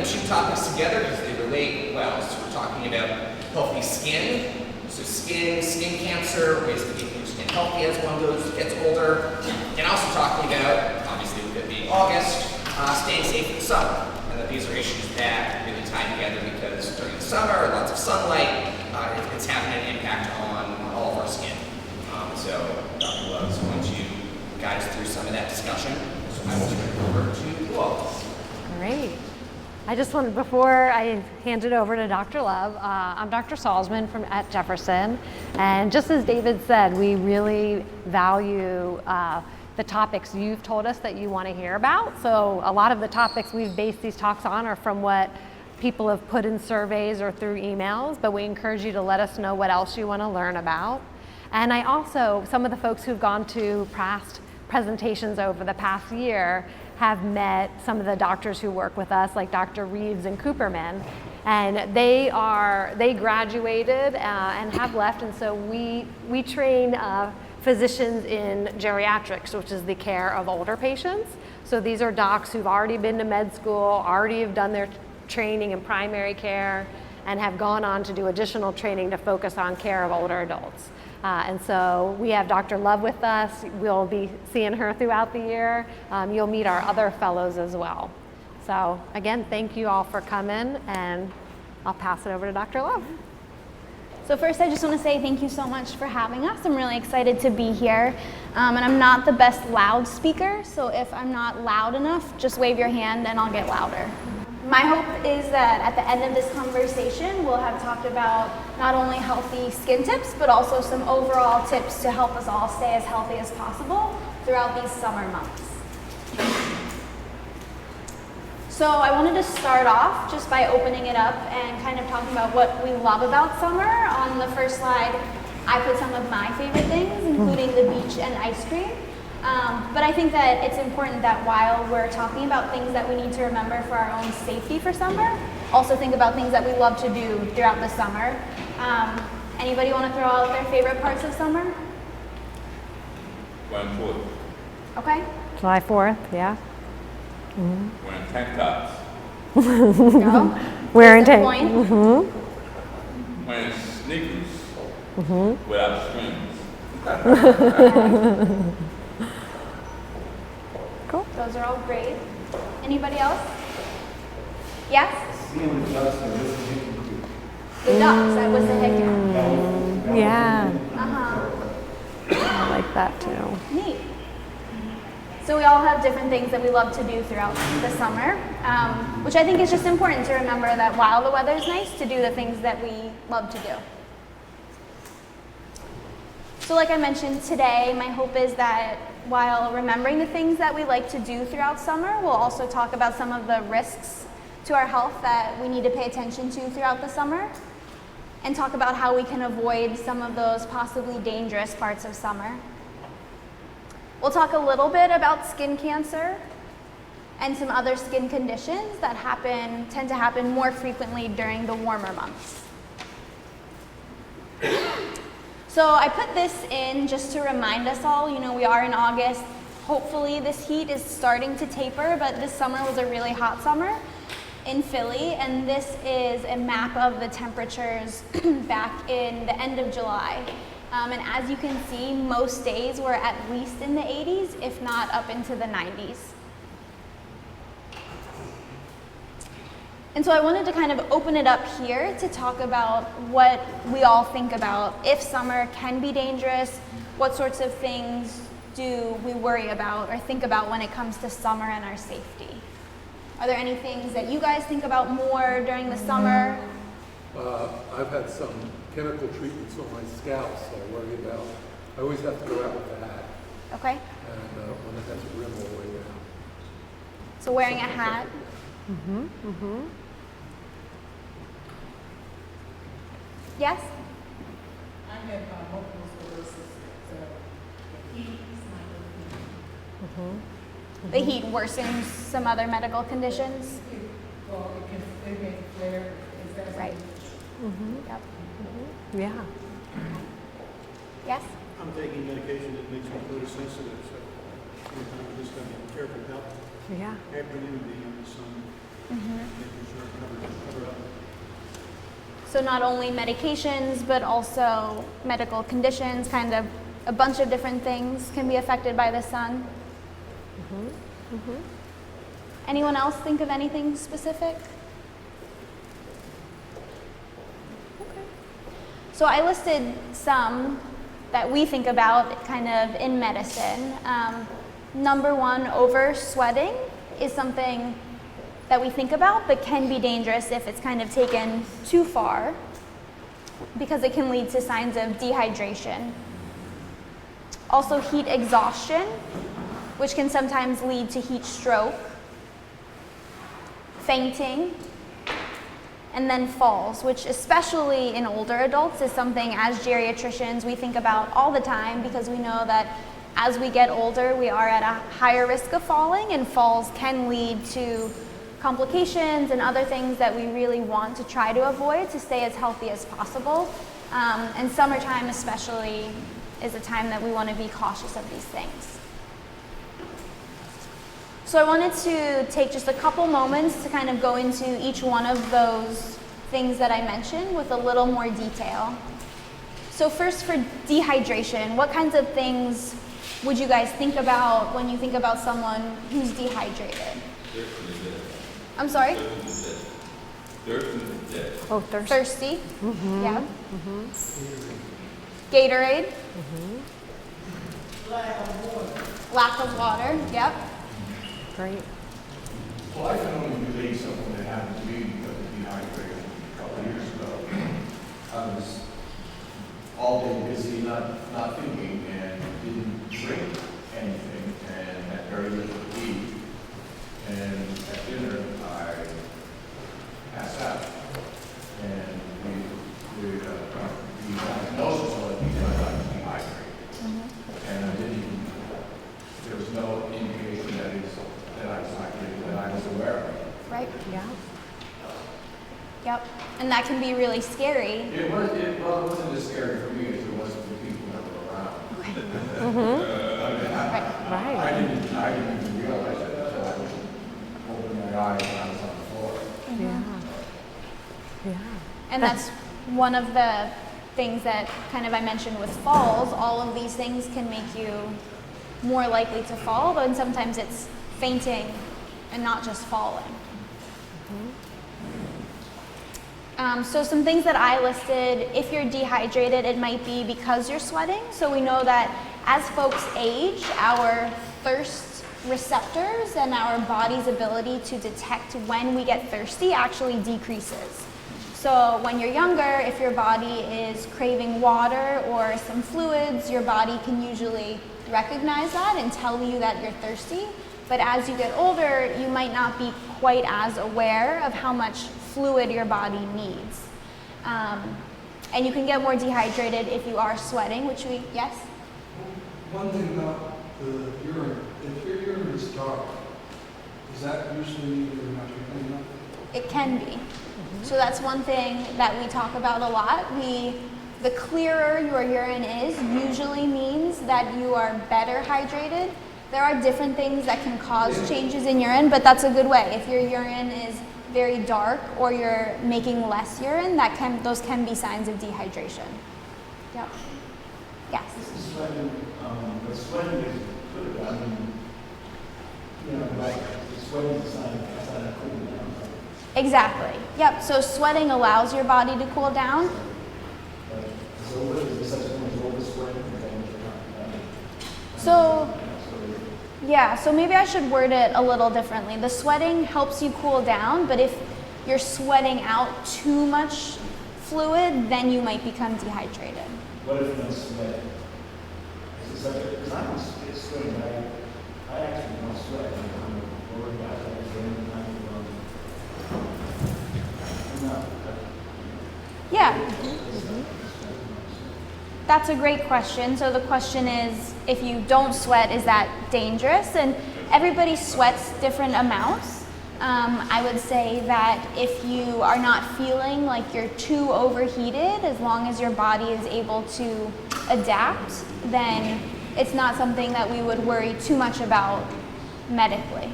two topics together because they relate well. So we're talking about healthy skin. So skin cancer, ways to keep your skin healthy as one gets older. And also talking about, obviously with it being August, staying safe in the summer. And that these are issues that really tie together because during the summer, lots of sunlight, it's having an impact on all of our skin. So Dr. Love is going to guide us through some of that discussion. So I will turn it over to you all. Great. I just wanted, before I hand it over to Dr. Love, I'm Dr. Salzman at Jefferson, and just as David said, we really value the topics you've told us that you want to hear about. So a lot of the topics we've based these talks on are from what people have put in surveys or through emails, but we encourage you to let us know what else you want to learn about. And I also, some of the folks who've gone to past presentations over the past year have met some of the doctors who work with us, like Dr. Reeves and Cooperman, and they graduated and have left, and so we train physicians in geriatrics, which is the care of older patients. So these are docs who've already been to med school, already have done their training in primary care, and have gone on to do additional training to focus on care of older adults. And so we have Dr. Love with us. We'll be seeing her throughout the year. You'll meet our other fellows as well. So again, thank you all for coming, and I'll pass it over to Dr. Love. So first, I just want to say thank you so much for having us. I'm really excited to be here. And I'm not the best loudspeaker, so if I'm not loud enough, just wave your hand and I'll get louder. My hope is that at the end of this conversation, we'll have talked about not only healthy skin tips, but also some overall tips to help us all stay as healthy as possible throughout these summer months. So I wanted to start off just by opening it up and kind of talking about what we love about summer. On the first slide, I put some of my favorite things, including the beach and ice cream. But I think that it's important that while we're talking about things that we need to remember for our own safety for summer, also think about things that we love to do throughout the summer. Anybody want to throw out their favorite parts of summer? Wearing 4th. Okay. July 4th, yeah. Mm-hmm. Wearing tank tops. Go. Wearing tank. Mm-hmm. Wearing sneakers. Mm-hmm. Without strings. Cool. Those are all great. Anybody else? Yes? Seeing the ducks and listening to The ducks at Wissahickon. Yeah. Uh-huh. I like that too. Neat. So we all have different things that we love to do throughout the summer, which I think is just important to remember that while the weather's nice, to do the things that we love to do. So like I mentioned today, my hope is that while remembering the things that we like to do throughout summer, we'll also talk about some of the risks to our health that we need to pay attention to throughout the summer, and talk about how we can avoid some of those possibly dangerous parts of summer. We'll talk a little bit about skin cancer and some other skin conditions that tend to happen more frequently during the warmer months. So I put this in just to remind us all, we are in August. Hopefully this heat is starting to taper, but this summer was a really hot summer in Philly, and this is a map of the temperatures back in the end of July. And as you can see, most days were at least in the 80s, if not up into the 90s. And so I wanted to kind of open it up here to talk about what we all think about if summer can be dangerous, what sorts of things do we worry about or think about when it comes to summer and our safety. Are there any things that you guys think about more during the summer? I've had some chemical treatments on my scalp, so I worry about. I always have to go out with a hat. Okay. And when it has a rim all the way down. So wearing a hat. Yes? I have multiple sclerosis, so the heat is not good. The heat worsens some other medical conditions. Well, it can flare. Right. Yep. Yeah. Yes? I'm taking medication that makes me photosensitive, so sometimes I just got to be careful about Yeah. equanimity in the sun. making sure it covered up. So not only medications, but also medical conditions, kind of a bunch of different things can be affected by the sun. Anyone else think of anything specific? Okay. So I listed some that we think about kind of in medicine. Number one, over sweating is something that we think about, but can be dangerous if it's kind of taken too far, because it can lead to signs of dehydration. Also, heat exhaustion, which can sometimes lead to heat stroke, fainting, and then falls, which especially in older adults is something as geriatricians we think about all the time, because we know that as we get older we are at a higher risk of falling, and falls can lead to complications and other things that we really want to try to avoid to stay as healthy as possible. And summertime especially is a time that we want to be cautious of these things. So I wanted to take just a couple moments to kind of go into each one of those things that I mentioned with a little more detail. So first, for dehydration, what kinds of things would you guys think about when you think about someone who's dehydrated? I'm sorry? Oh, thirst. Thirsty. Yeah. Gatorade. Lack of water. Yep. Great. Well, I can only relate something that happened to me because of dehydration a couple of years ago. I was all day busy, not thinking, and didn't drink anything, and had very little to eat. And at dinner, I passed out. And the diagnosis was because I was dehydrated. And I didn't even, there was no indication that I was dehydrated that I was aware of. Right. Yeah. Yep. And that can be really scary. It wasn't as scary for me as it was for the people that were around. Right. I didn't even realize it until I was opening my eyes and I was on the floor. Yeah. Yeah. And that's one of the things that kind of I mentioned with falls. All of these things can make you more likely to fall, but sometimes it's fainting and not just falling. So some things that I listed: if you're dehydrated, it might be because you're sweating. So we know that as folks age, our thirst receptors and our body's ability to detect when we get thirsty actually decreases. So when you're younger, if your body is craving water or some fluids, your body can usually recognize that and tell you that you're thirsty. But as you get older, you might not be quite as aware of how much fluid your body needs. And you can get more dehydrated if you are sweating, which we, yes? One thing about the urine, if your urine is dark, does that usually mean you're not drinking enough? It can be. So that's one thing that we talk about a lot. The clearer your urine is usually means that you are better hydrated. There are different things that can cause changes in urine, but that's a good way. If your urine is very dark or you're making less urine, those can be signs of dehydration. Yep. Yes. Sweating, but sweating is good. I mean, like sweating is a sign of cooling down. Exactly. Yep. So sweating allows your body to cool down. So what is there such a thing as over-sweating? So maybe I should word it a little differently. The sweating helps you cool down, but if you're sweating out too much fluid, then you might become dehydrated. What if you're sweating? Because I don't get sweating, I actually don't sweat. I'm worried about that. Yeah. That's a great question. So the question is, if you don't sweat, is that dangerous? And everybody sweats different amounts. I would say that if you are not feeling like you're too overheated, as long as your body is able to adapt, then it's not something that we would worry too much about medically.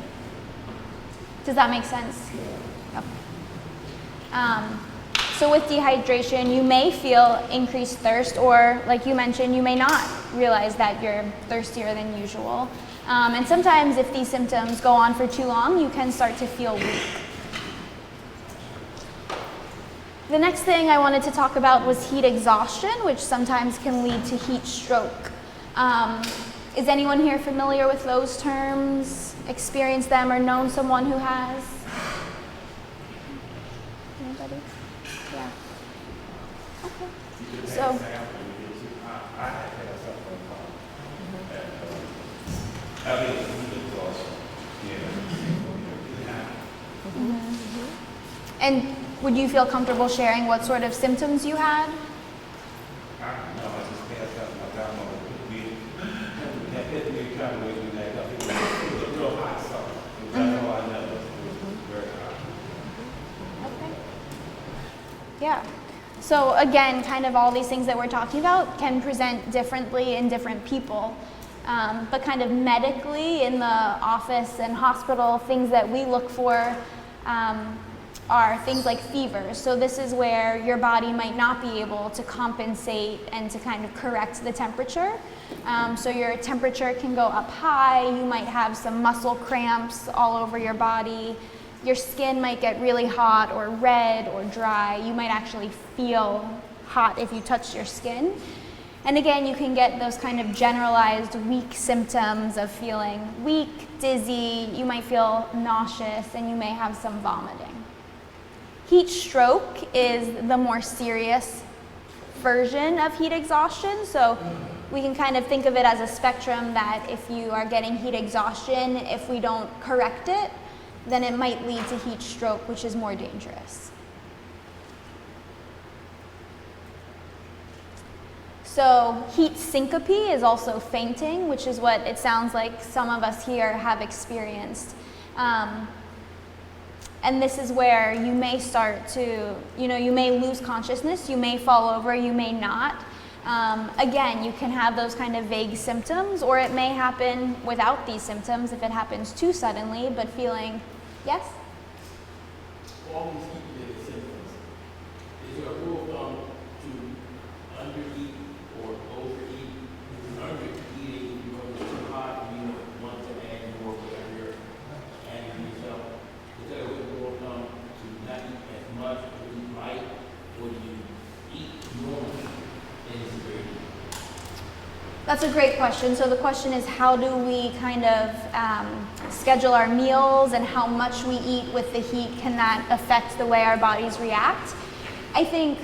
Does that make sense? Yep. So with dehydration, you may feel increased thirst, or like you mentioned, you may not realize that you're thirstier than usual. And sometimes if these symptoms go on for too long, you can start to feel weak. The next thing I wanted to talk about was heat exhaustion, which sometimes can lead to heat stroke. Is anyone here familiar with those terms, experienced them, or known someone who has? Anybody? Yeah. Okay. So. And would you feel comfortable sharing what sort of symptoms you had? Yeah. So again, kind of all these things that we're talking about can present differently in different people. But kind of medically in the office and hospital, things that we look for are things like fevers. So this is where your body might not be able to compensate and to kind of correct the temperature. So your temperature can go up high, you might have some muscle cramps all over your body. Your skin might get really hot or red or dry. You might actually feel hot if you touch your skin. And again, you can get those kind of generalized weak symptoms of feeling weak, dizzy, you might feel nauseous, and you may have some vomiting. Heat stroke is the more serious version of heat exhaustion. So we can kind of think of it as a spectrum that if you are getting heat exhaustion, if we don't correct it, then it might lead to heat stroke, which is more dangerous. So heat syncope is also fainting, which is what it sounds like some of us here have experienced. And this is where you may start to, you may lose consciousness, you may fall over, you may not. Again, you can have those kind of vague symptoms, or it may happen without these symptoms if it happens too suddenly, but feeling, yes? All these heat-related symptoms, is there a rule of thumb to undereat or overeat? Undereating, because it's too hot, you want to add more whatever you're adding yourself. Is there a rule of thumb to not eat as much, or eat light, or do you eat normally in severity? That's a great question. So the question is, how do we kind of schedule our meals, and how much we eat with the heat? Can that affect the way our bodies react? I think,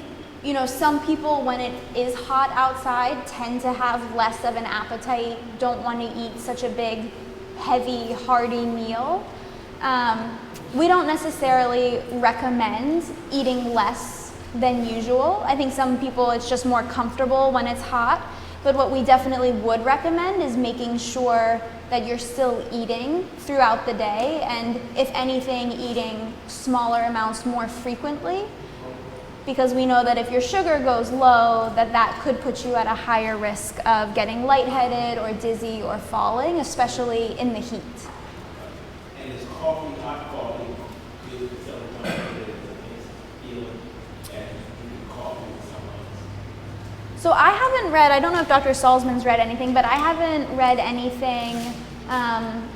some people, when it is hot outside, tend to have less of an appetite, don't want to eat such a big, heavy, hearty meal. We don't necessarily recommend eating less than usual. I think some people, it's just more comfortable when it's hot. But what we definitely would recommend is making sure that you're still eating throughout the day, and if anything, eating smaller amounts more frequently, because we know that if your sugar goes low, that could put you at a higher risk of getting lightheaded or dizzy or falling, especially in the heat. And is coffee, hot coffee, good for sometimes feeling as drinking coffee with someone else? So I haven't read, I don't know if Dr. Salzman's read anything, but I haven't read anything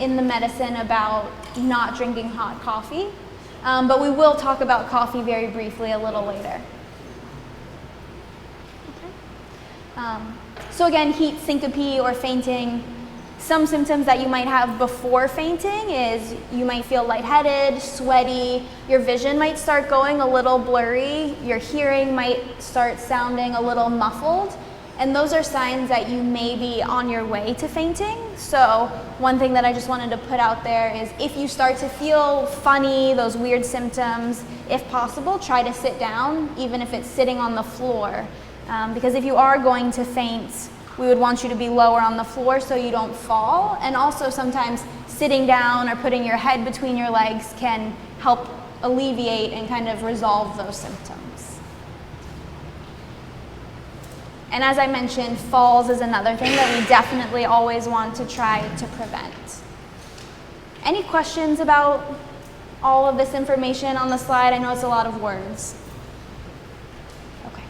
in the medicine about not drinking hot coffee. But we will talk about coffee very briefly a little later. Okay. So again, heat syncope or fainting. Some symptoms that you might have before fainting is you might feel lightheaded, sweaty, your vision might start going a little blurry, your hearing might start sounding a little muffled, and those are signs that you may be on your way to fainting. So one thing that I just wanted to put out there is if you start to feel funny, those weird symptoms, if possible, try to sit down, even if it's sitting on the floor. Because if you are going to faint, we would want you to be lower on the floor so you don't fall. And also sometimes sitting down or putting your head between your legs can help alleviate and kind of resolve those symptoms. And as I mentioned, falls is another thing that we definitely always want to try to prevent. Any questions about all of this information on the slide? I know it's a lot of words. Okay.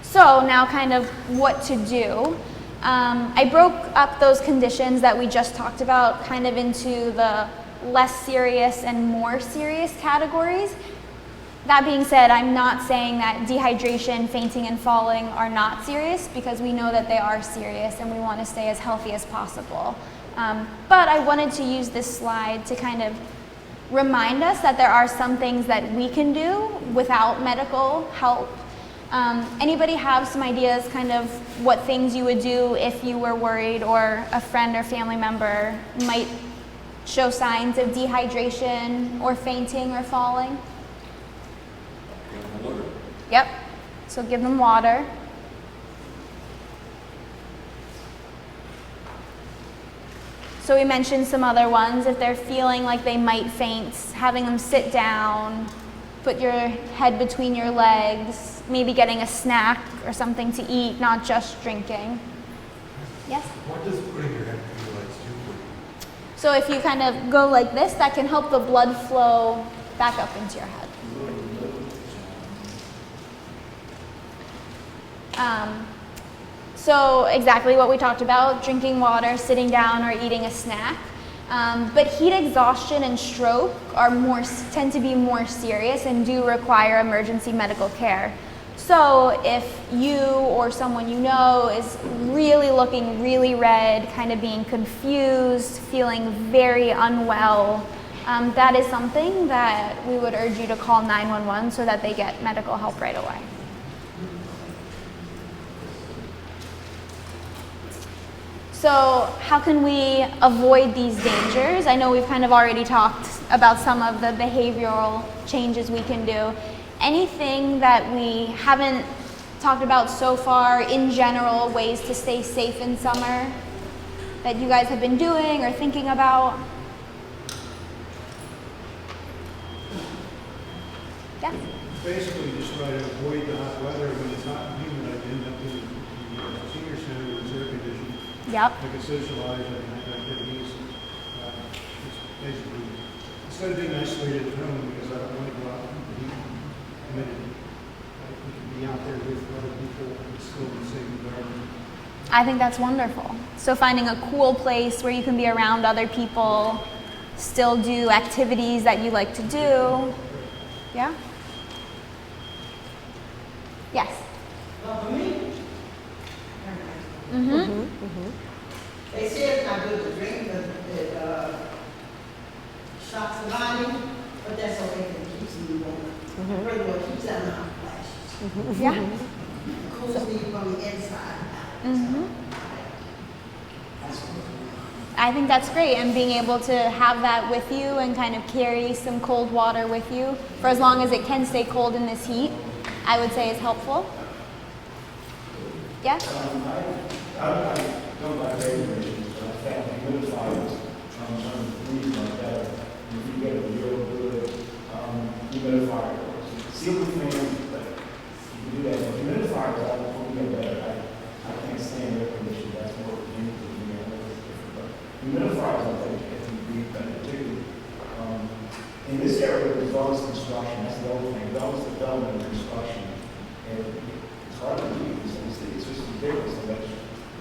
So now kind of what to do. I broke up those conditions that we just talked about kind of into the less serious and more serious categories. That being said, I'm not saying that dehydration, fainting, and falling are not serious, because we know that they are serious and we want to stay as healthy as possible. But I wanted to use this slide to kind of remind us that there are some things that we can do without medical help. Anybody have some ideas kind of what things you would do if you were worried or a friend or family member might show signs of dehydration or fainting or falling? Water. Yep, so give them water. So we mentioned some other ones. If they're feeling like they might faint, having them sit down, put your head between your legs, maybe getting a snack or something to eat, not just drinking. Yes? What does putting your head between your legs do for you? So if you kind of go like this, that can help the blood flow back up into your head. So exactly what we talked about, drinking water, sitting down, or eating a snack. But heat exhaustion and stroke tend to be more serious and do require emergency medical care. So if you or someone you know is really looking really red, kind of being confused, feeling very unwell, that is something that we would urge you to call 911 so that they get medical help right away. So how can we avoid these dangers? I know we've kind of already talked about some of the behavioral changes we can do. Anything that we haven't talked about so far, in general, ways to stay safe in summer that you guys have been doing or thinking about? Yeah? Basically, just try to avoid the hot weather. When it's hot and humid, I end up in the senior center where it's air conditioned. Yep. I can socialize, I can have activities. It's basically, instead of being isolated at home, because I don't want to go out and be committed, we can be out there with other people and still in the same environment. I think that's wonderful. So finding a cool place where you can be around other people, still do activities that you like to do. Yeah? Yes? Well, for me, Mm-hmm. they say it's not good to drink the shots of vodka, but that's okay because it keeps me warm. Pretty well keeps out my flashes. Yeah? Cools me from the inside out. Mm-hmm. That's what I think that's great, and being able to have that with you and kind of carry some cold water with you for as long as it can stay cold in this heat, I would say is helpful. Yeah? I don't like regulations, but I found humidifiers breathe much better. If you get a real good humidifier, ceiling fans, but you can do that. But humidifiers, I don't get better. I can't stand air conditioning. That's more painful to me. But humidifiers, I think, can breathe better, particularly in this area. There's always construction. That's the other thing. There's always development and construction, and it's hard to breathe. It's just ridiculous how much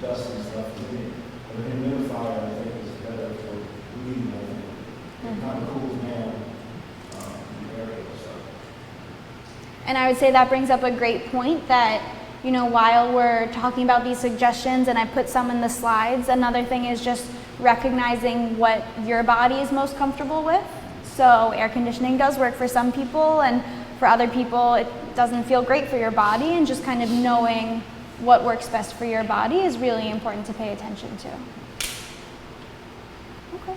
dust and stuff is in it. But a humidifier, I think, is better for breathing. It kind of cools down the area. So. And I would say that brings up a great point that, you know, while we're talking about these suggestions, and I put some in the slides, another thing is just recognizing what your body is most comfortable with. So air conditioning does work for some people, and for other people it doesn't feel great for your body, and just kind of knowing what works best for your body is really important to pay attention to. Okay.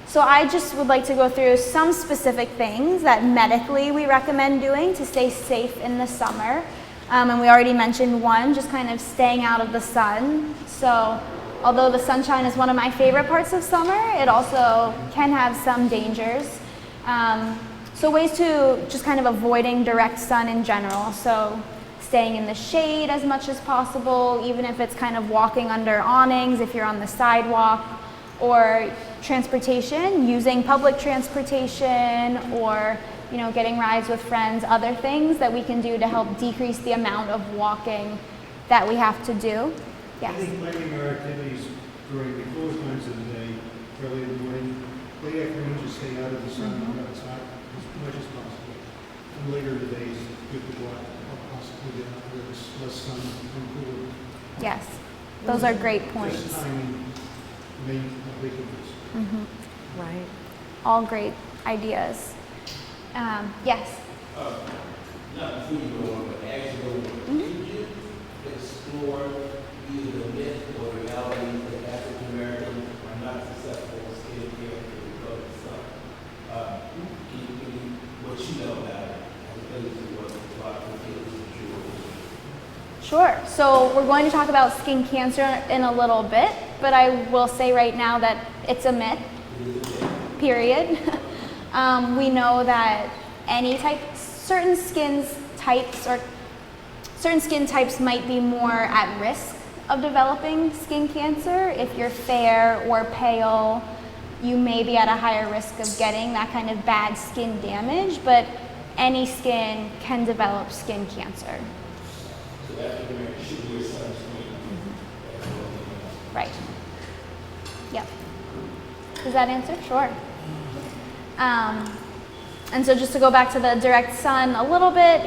So I just would like to go through some specific things that medically we recommend doing to stay safe in the summer. And we already mentioned one, just kind of staying out of the sun. So although the sunshine is one of my favorite parts of summer, it also can have some dangers. So ways to just kind of avoiding direct sun in general. So staying in the shade as much as possible, even if it's kind of walking under awnings, if you're on the sidewalk. or transportation, using public transportation, or getting rides with friends, other things that we can do to help decrease the amount of walking that we have to do. I Yes. think planning our activities during the cool times of the day, early in the morning, late afternoon, just stay out of the sun, outside as much as possible. And later in the day, is good to go out, possibly get out where there's less sun and cooler. Yes. Those are great Just points. timing may make a difference. Right. All great ideas. Yes. Not before you go on, but as you go on, could you explore either the myth or the reality that African Americans are not successful in skincare because of the sun? What you know about it, as opposed to what a lot of people feel is true. Sure. So we're going to talk about skin cancer in a little bit, but I will say right now that it's a myth, period. We know that certain skin types might be more at risk of developing skin cancer. If you're fair or pale, you may be at a higher risk of getting that kind of bad skin damage, but any skin can develop skin cancer. So African Americans should wear sunscreen. Right. Yep. Does that answer? Sure. And so just to go back to the direct sun a little bit,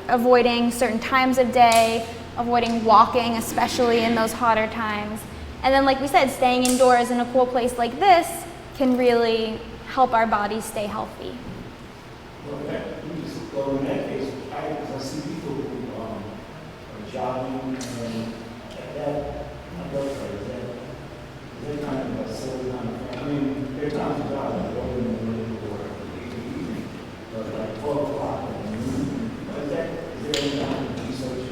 avoiding certain times of day, avoiding walking, especially in those hotter times. And then, like we said, staying indoors in a cool place like this can really help our bodies stay healthy. Well, in that case, I see people who are jogging and that, my girlfriend, is that kind of a silly kind of thing? I mean, there are times of jogging, I go in the morning or evening, but like 12 o'clock in the evening. Is there any kind of research?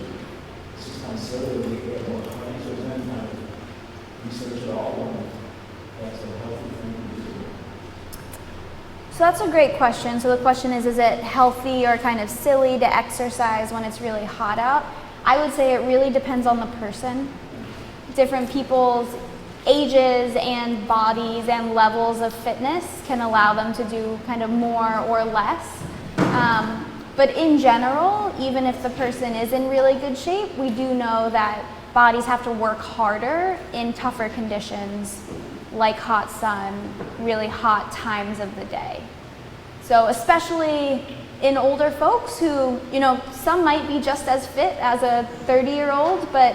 It's just kind of silly to get more clients, or is there any kind of research at all on that's a healthy thing to do? So that's a great question. So the question is it healthy or kind of silly to exercise when it's really hot out? I would say it really depends on the person. Different people's ages and bodies and levels of fitness can allow them to do kind of more or less. But in general, even if the person is in really good shape, we do know that bodies have to work harder in tougher conditions like hot sun, really hot times of the day. So especially in older folks who, some might be just as fit as a 30-year-old, but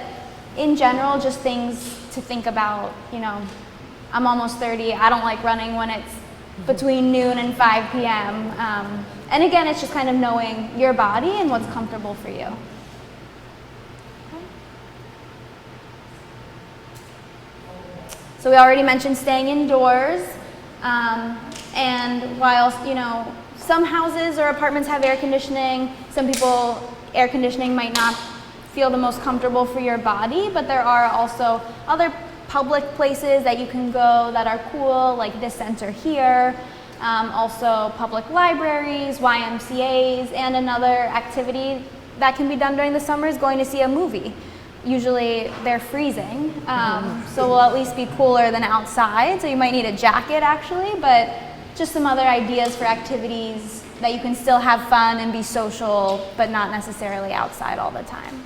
in general, just things to think about, I'm almost 30, I don't like running when it's between noon and 5 p.m. And again, it's just kind of knowing your body and what's comfortable for you. So we already mentioned staying indoors, and while some houses or apartments have air conditioning, some people air conditioning might not feel the most comfortable for your body, but there are also other public places that you can go that are cool, like this center here, also public libraries, YMCAs, and another activity that can be done during the summer is going to see a movie. Usually they're freezing, so we'll at least be cooler than outside. So you might need a jacket actually, but just some other ideas for activities that you can still have fun and be social, but not necessarily outside all the time.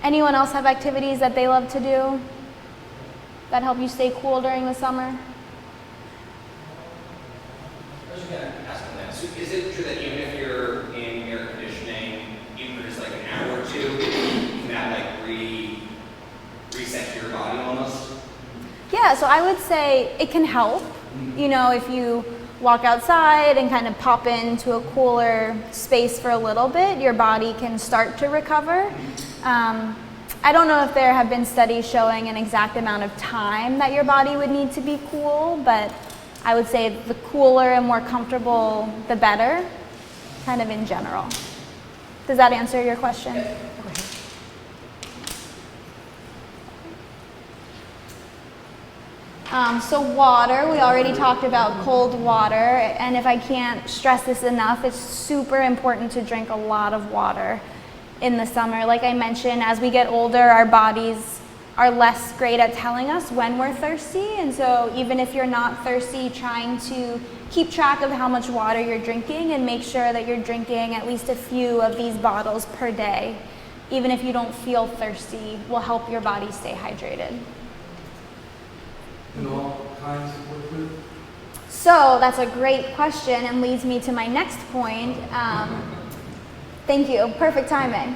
Anyone else have activities that they love to do that help you stay cool during the summer? I was just going to ask on that. So is it true that even if you're in air conditioning, even for just like an hour or two, can that like reset your body almost? Yeah, so I would say it can help. If you walk outside and kind of pop into a cooler space for a little bit, your body can start to recover. I don't know if there have been studies showing an exact amount of time that your body would need to be cool, but I would say the cooler and more comfortable, the better, kind of in general. Does that answer your question? So water, we already talked about cold water, and if I can't stress this enough, it's super important to drink a lot of water in the summer. Like I mentioned, as we get older, our bodies are less great at telling us when we're thirsty. And so even if you're not thirsty, trying to keep track of how much water you're drinking and make sure that you're drinking at least a few of these bottles per day, even if you don't feel thirsty, will help your body stay hydrated. And all kinds of liquid? So that's a great question and leads me to my next point. Thank you, perfect timing.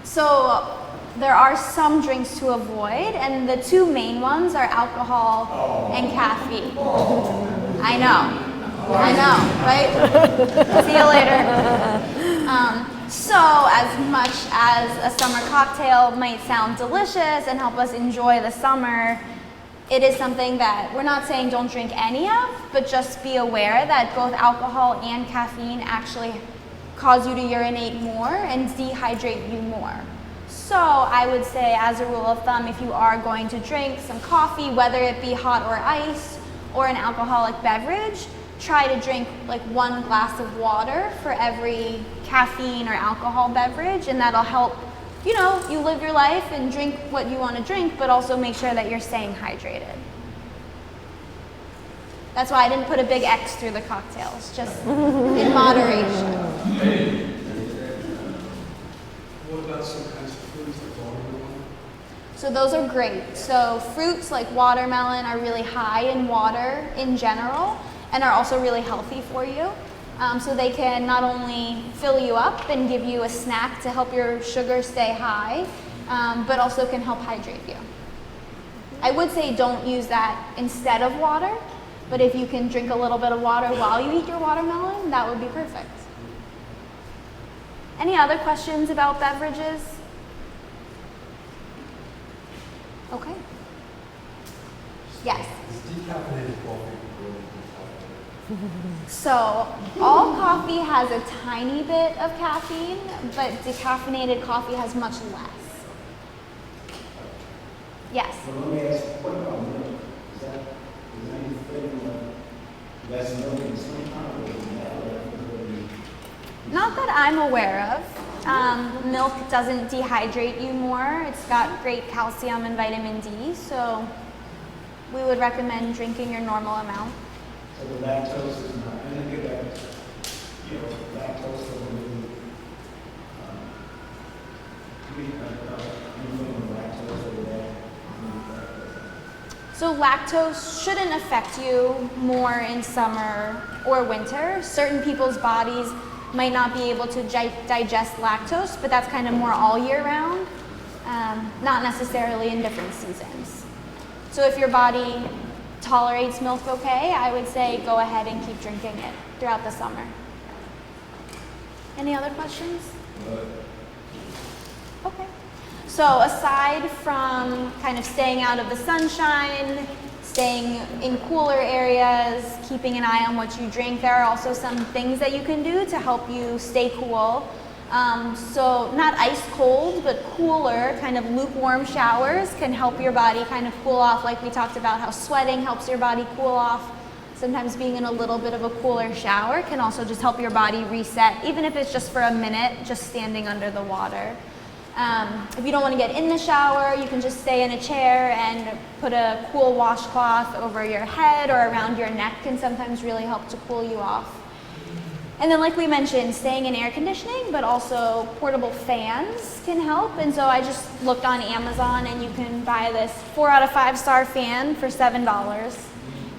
So there are some drinks to avoid, and the two main ones are alcohol and caffeine. I know, right? See you later. So as much as a summer cocktail might sound delicious and help us enjoy the summer, it is something that we're not saying don't drink any of, but just be aware that both alcohol and caffeine actually cause you to urinate more and dehydrate you more. So I would say, as a rule of thumb, if you are going to drink some coffee, whether it be hot or ice or an alcoholic beverage, try to drink like 1 glass of water for every caffeine or alcohol beverage, and that'll help, you know, you live your life and drink what you want to drink, but also make sure that you're staying hydrated. That's why I didn't put a big X through the cocktails, just in moderation. What about some kinds of fruits like watermelon? So those are great. So fruits like watermelon are really high in water in general and are also really healthy for you. So they can not only fill you up and give you a snack to help your sugar stay high, but also can help hydrate you. I would say don't use that instead of water, but if you can drink a little bit of water while you eat your watermelon, that would be perfect. Any other questions about beverages? Okay. Yes. Is decaffeinated coffee really decaffeinated? So all coffee has a tiny bit of caffeine, but decaffeinated coffee has much less. Yes. Well, let me ask, what about milk? Is that any flavor of less milk in some kind of Not that I'm aware of. Milk doesn't dehydrate you more. It's got great calcium and vitamin D, so we would recommend drinking your normal amount. So the lactose is not, I didn't get that, you know, lactose doesn't really, lactose over there. So lactose shouldn't affect you more in summer or winter. Certain people's bodies might not be able to digest lactose, but that's kind of more all year round, not necessarily in different seasons. So if your body tolerates milk okay, I would say go ahead and keep drinking it throughout the summer. Any other questions? Okay. So aside from kind of staying out of the sunshine, staying in cooler areas, keeping an eye on what you drink, there are also some things that you can do to help you stay cool. So not ice cold, but cooler, kind of lukewarm showers can help your body kind of cool off, like we talked about how sweating helps your body cool off. Sometimes being in a little bit of a cooler shower can also just help your body reset, even if it's just for a minute, just standing under the water. If you don't want to get in the shower, you can just stay in a chair and put a cool washcloth over your head or around your neck can sometimes really help to cool you off. And then like we mentioned, staying in air conditioning, but also portable fans can help. And so I just looked on Amazon and you can buy this 4 out of 5 star fan for $7.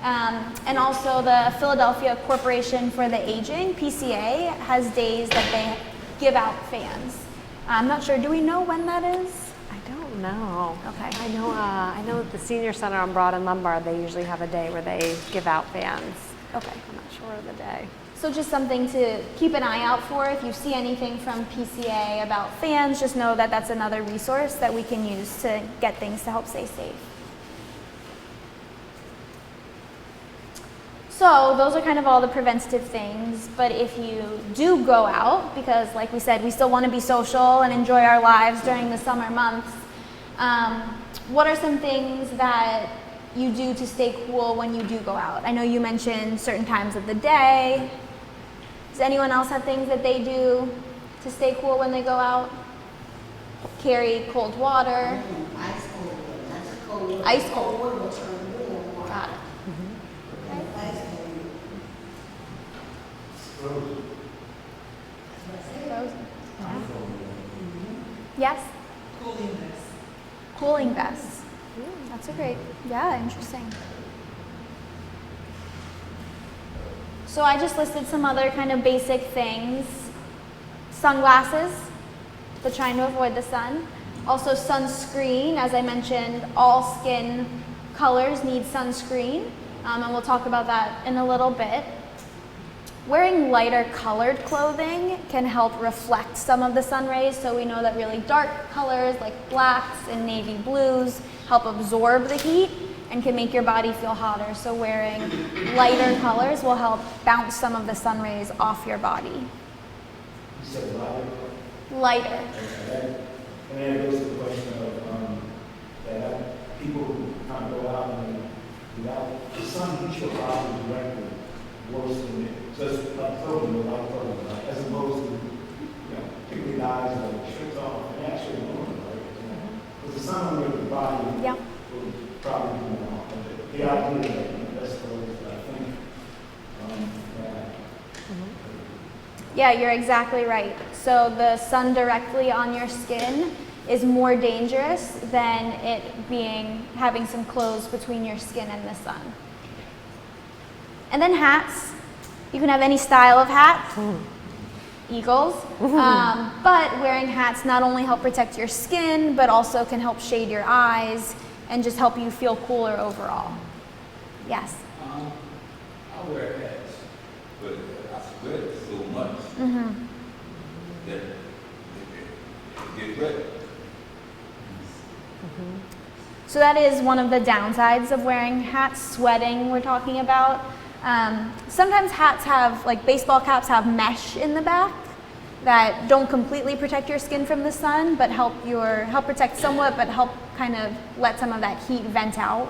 And also the Philadelphia Corporation for the Aging, PCA, has days that they give out fans. I'm not sure, do we know when that is? I don't know. Okay. I know at the senior center on Broad and Lombard, they usually have a day where they give out fans. Okay. I'm not sure of the day. So just something to keep an eye out for. If you see anything from PCA about fans, just know that that's another resource that we can use to get things to help stay safe. So those are kind of all the preventative things, but if you do go out, because like we said, we still want to be social and enjoy our lives during the summer months, what are some things that you do to stay cool when you do go out? I know you mentioned certain times of the day. Does anyone else have things that they do to stay cool when they go out? Carry cold water. Ice cold. Ice cold. Water will turn warm. Got it. Ice cold. Frozen. Yes? Cooling vest. Cooling vests. That's a great, yeah, interesting. So I just listed some other kind of basic things. Sunglasses, so trying to avoid the sun. Also sunscreen, as I mentioned, all skin colors need sunscreen, and we'll talk about that in a little bit. Wearing lighter colored clothing can help reflect some of the sun rays, so we know that really dark colors like blacks and navy blues help absorb the heat and can make your body feel hotter. So wearing lighter colors will help bounce some of the sun rays off your body. You said lighter? Lighter. And then it goes to the question of that people who kind of go out and without the sun hits your body directly worse than it. So it's like clothing, or like clothing, right? As opposed to, picking the eyes or shirts off and actually moving, right? Because the sun on your body will probably be more. But the idea that that's clothes, I think, Yeah, you're exactly right. So the sun directly on your skin is more dangerous than it having some clothes between your skin and the sun. And then hats. You can have any style of hat, eagles, but wearing hats not only help protect your skin, but also can help shade your eyes and just help you feel cooler overall. Yes? I wear hats, but I sweat so much that it gets wet. So that is one of the downsides of wearing hats, sweating we're talking about. Sometimes hats have, like baseball caps have mesh in the back that don't completely protect your skin from the sun, but help protect somewhat, but help kind of let some of that heat vent out.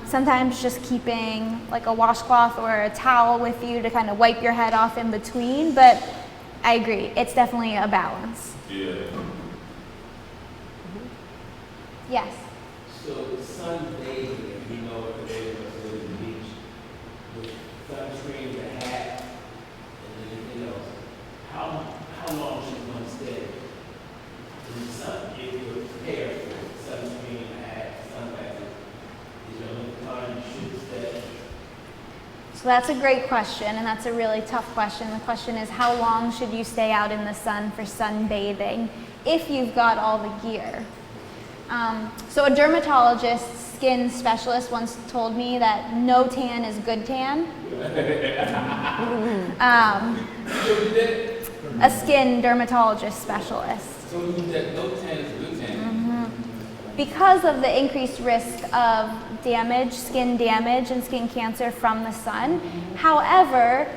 Sometimes just keeping like a washcloth or a towel with you to kind of wipe your head off in between, but I agree, it's definitely a balance. Yeah. Yes? So sunbathing, if you know what the day was to the beach, with sunscreen, the hat, and anything else, how long should one stay in the sun if you're prepared for sunscreen, the hat, sunglasses? Is there a length of time you should stay? So that's a great question, and that's a really tough question. The question is, how long should you stay out in the sun for sunbathing if you've got all the gear? So a dermatologist, skin specialist once told me that no tan is good tan. A skin dermatologist specialist. So that no tan is good tan. Because of the increased risk of damage, skin damage and skin cancer from the sun. However,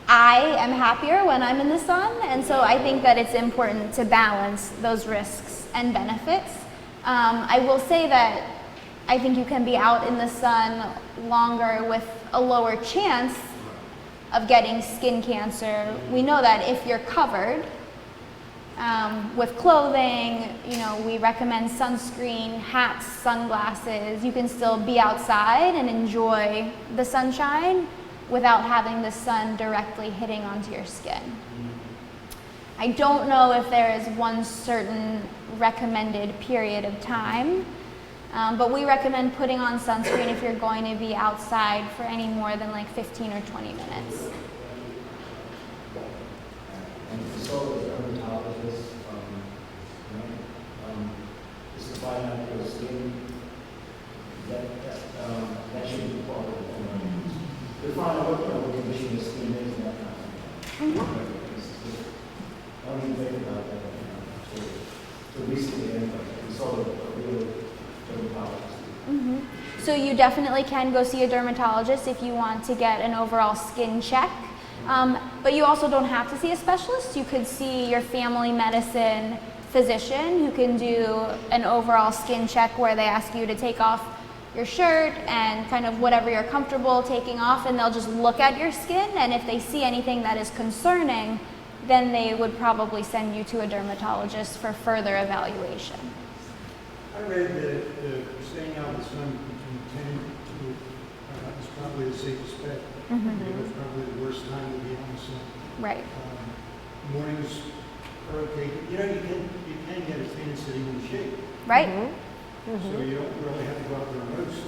I am happier when I'm in the sun, and so I think that it's important to balance those risks and benefits. I will say that I think you can be out in the sun longer with a lower chance of getting skin cancer. We know that if you're covered with clothing, we recommend sunscreen, hats, sunglasses. You can still be outside and enjoy the sunshine without having the sun directly hitting onto your skin. I don't know if there is one certain recommended period of time, but we recommend putting on sunscreen if you're going to be outside for any more than like 15 or 20 minutes. And so the dermatologist, this is why not your skin, that should be part of it. To find out what condition the skin is and that kind of thing. I don't even think about that. So recently, we saw a real dermatologist. So you definitely can go see a dermatologist if you want to get an overall skin check. But you also don't have to see a specialist. You could see your family medicine physician who can do an overall skin check where they ask you to take off your shirt and kind of whatever you're comfortable taking off, and they'll just look at your skin, and if they see anything that is concerning, then they would probably send you to a dermatologist for further evaluation. I read that staying out in the sun between 10 and 2 is probably the safest bet. It's probably the worst time to be on the sun. Right. Mornings are okay. You know, you can get a tan sitting in the shade. Right. So you don't really have to go out there and roast.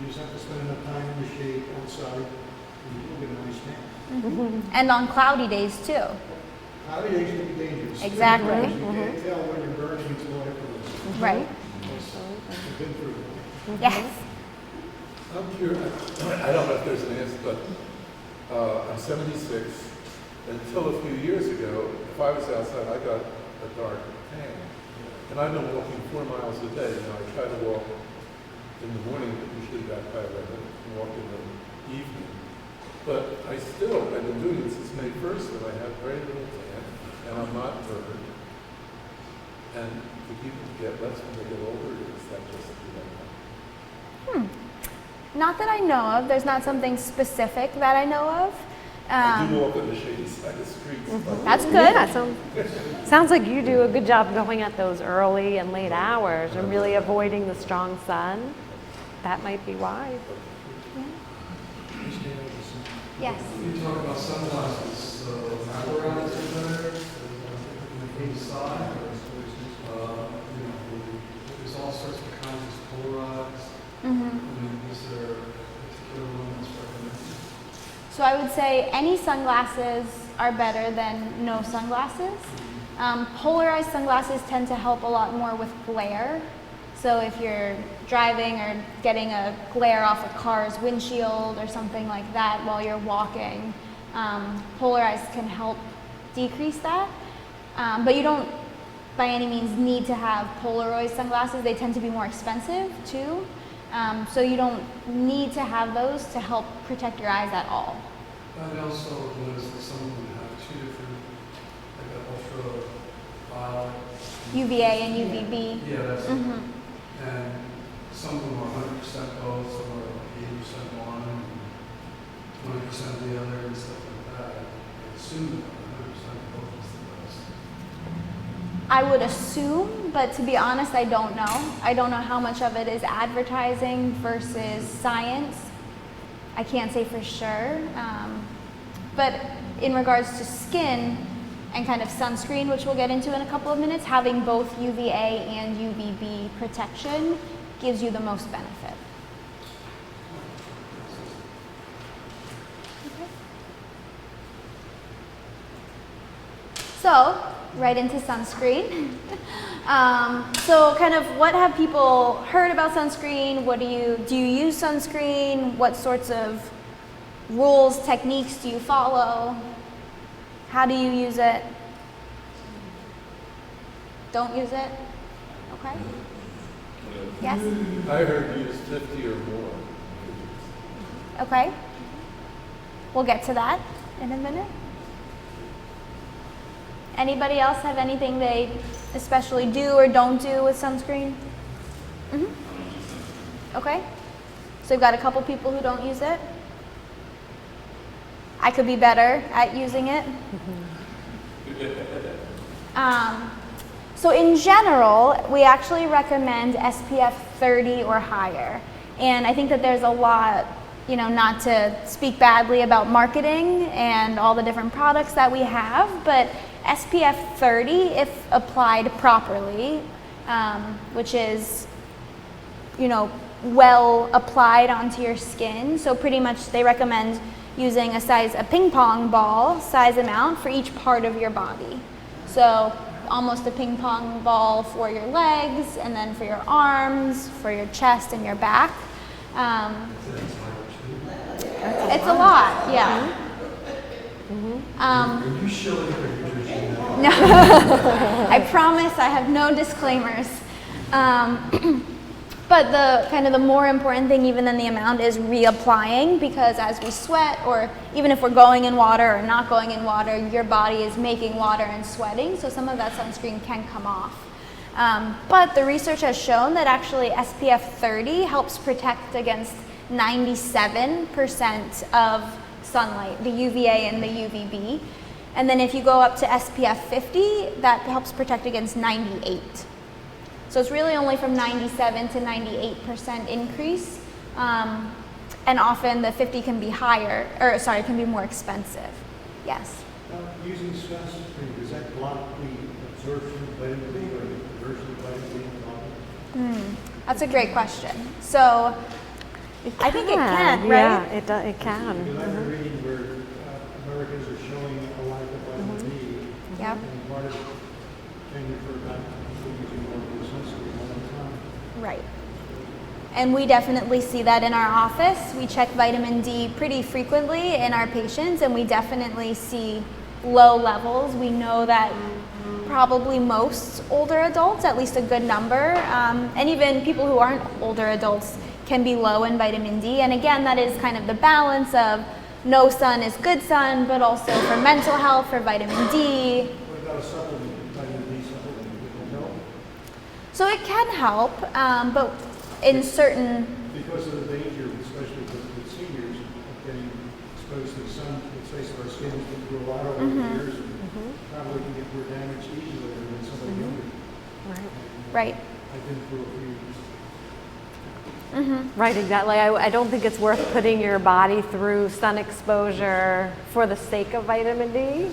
You just have to spend enough time in the shade outside and you'll get a nice tan. And on cloudy days too. Cloudy days can be dangerous. Exactly. You can't tell when you're burning until afterwards. Right. I've been through it. Yes. I'm curious, I don't know if there's an answer, but I'm 76. Until a few years ago, if I was outside, I got a dark tan. And I've been walking 4 miles a day. You know, I try to walk in the morning, usually back by 11, and walk in the evening. But I've been doing it since May 1st, and I have very little tan, and I'm not burned. And do people get less when they get older, or is that just, you know? Not that I know of. There's not something specific that I know of. I do walk on the shady side of the streets. That's good. Yeah, sounds like you do a good job going at those early and late hours and really avoiding the strong sun. That might be why. Yes. You talk about sunglasses, polarized are better, inside, there's all sorts of kinds of polarized. I mean, is there a particular one that's recommended? So I would say any sunglasses are better than no sunglasses. Polarized sunglasses tend to help a lot more with glare. So if you're driving or getting a glare off a car's windshield or something like that while you're walking, polarized can help decrease that. But you don't by any means need to have Polaroid sunglasses. They tend to be more expensive too. So you don't need to have those to help protect your eyes at all. I also noticed that some of them have 2 different, like an ultraviolet. UVA and UVB. Yeah, that's it. And some of them are 100% both, some are like 80% one, and 20% the other, and stuff like that. I assume that 100% both is the best. I would assume, but to be honest, I don't know. I don't know how much of it is advertising versus science. I can't say for sure. But in regards to skin and kind of sunscreen, which we'll get into in a couple of minutes, having both UVA and UVB protection gives you the most benefit. Okay. So, right into sunscreen. So kind of what have people heard about sunscreen? Do you use sunscreen? What sorts of rules, techniques do you follow? How do you use it? Don't use it? Okay. Yes? I heard use 50 or more. Okay. We'll get to that in a minute. Anybody else have anything they especially do or don't do with sunscreen? Okay. So we've got a couple people who don't use it. I could be better at using it. So in general, we actually recommend SPF 30 or higher. And I think that there's a lot, not to speak badly about marketing and all the different products that we have, but SPF 30, if applied properly, which is, well applied onto your skin. So pretty much they recommend using a ping pong ball size amount for each part of your body. So almost a ping pong ball for your legs, and then for your arms, for your chest and your back. It's a lot, yeah. Are you showing your nutrition? No, I promise I have no disclaimers. But the more important thing even than the amount is reapplying, because as we sweat, or even if we're going in water or not going in water, your body is making water and sweating, so some of that sunscreen can come off. But the research has shown that actually SPF 30 helps protect against 97% of sunlight, the UVA and the UVB. And then if you go up to SPF 50, that helps protect against 98. So it's really only from 97 to 98% increase. And often the 50 can be higher, or sorry, can be more expensive. Yes. Using sunscreen, does that block the absorption of vitamin D or the conversion of vitamin D in the body? That's a great question. So I think it can, Yeah, right? it can. Because I've been reading where Americans are showing a lack of vitamin D. Yep. And part of it changing for not using more sunscreen all the time. Right. And we definitely see that in our office. We check vitamin D pretty frequently in our patients, and we definitely see low levels. We know that probably most older adults, at least a good number, and even people who aren't older adults can be low in vitamin D. And again, that is kind of the balance of no sun is good sun, but also for mental health, for vitamin D. What about a supplement, vitamin D supplement? Would it help? So it can help, but in certain, Because of the danger, especially with seniors, of getting exposed to the sun, let's face it, our skin has been through a lot over the years, and probably can get more damage easily than somebody younger. right. I've been through a few. Right, exactly. I don't think it's worth putting your body through sun exposure for the sake of vitamin D.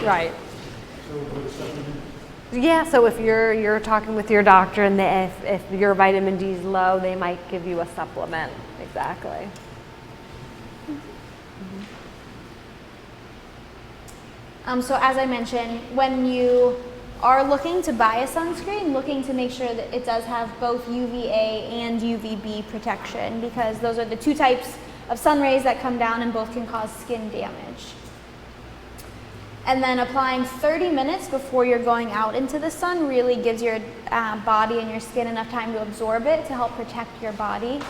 Right. So with a supplement, Yeah, so if you're talking with your doctor and if your vitamin D is low, they might give you a supplement. Exactly. So as I mentioned, when you are looking to buy a sunscreen, looking to make sure that it does have both UVA and UVB protection, because those are the two types of sun rays that come down and both can cause skin damage. And then applying 30 minutes before you're going out into the sun really gives your body and your skin enough time to absorb it to help protect your body.